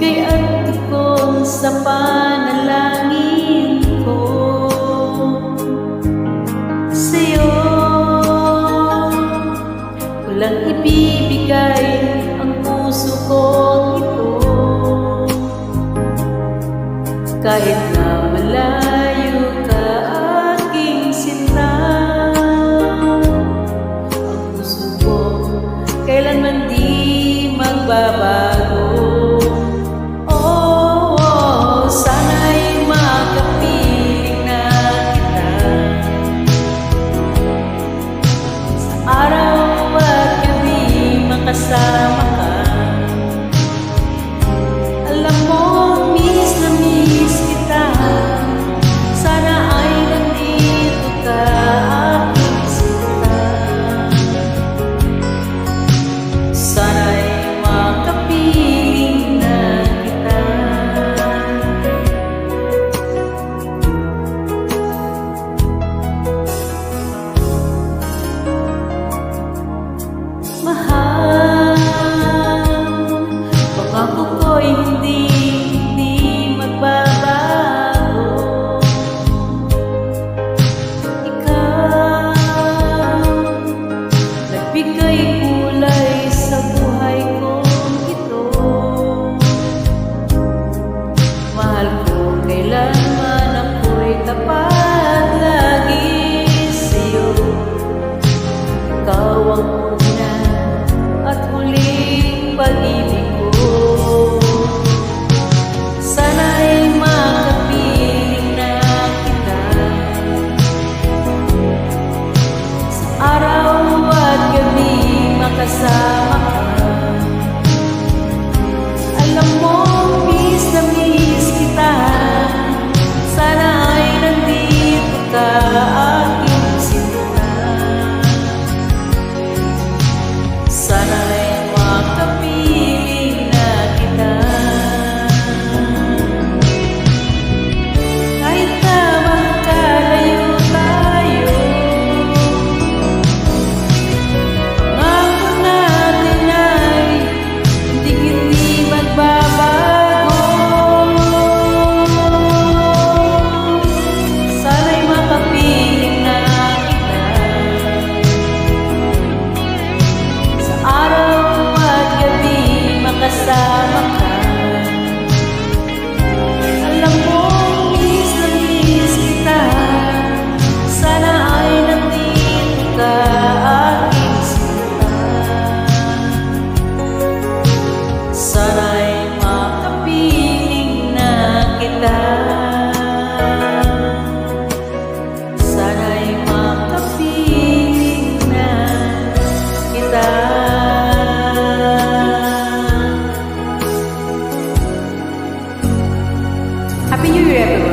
Ika'y agtipon sa panalangin ko. Sa'yo ko lang ibibigay ang puso kong ito. Kahit na malayo ka, aking sinta, ang puso ko kailanman di magbabago. Oh, sana'y makapiling na kita sa araw at gabi, makasama ka. Alam mo, miss na miss kita. Sana ay nandito ka, aking sinta. Sana'y makapiling na kita. Mahal, pangako ko'y hindi magbabago. Ikaw, nagbigay kulay sa buhay kong ito. Mahal ko, kailanman ako'y tapat lagi sa'yo. Ikaw ang una at huling pag-ibig ko. Sana'y makapiling na kita sa araw at gabi, makasama ka. Alam mo, miss na miss kita. Sana ay nandito ka, aking sinta. Sana'y makapiling na kita. Kahit na magkalayo tayo, pangako natin ay hindi magbabago. Sana'y makapiling na kita sa araw at gabi, makasama ka. Alam mo, miss na miss kita. Sana ay nandito ka, aking sinta. Sana'y makapiling na kita. Sana'y makapiling na kita. Happy New Year, everyone!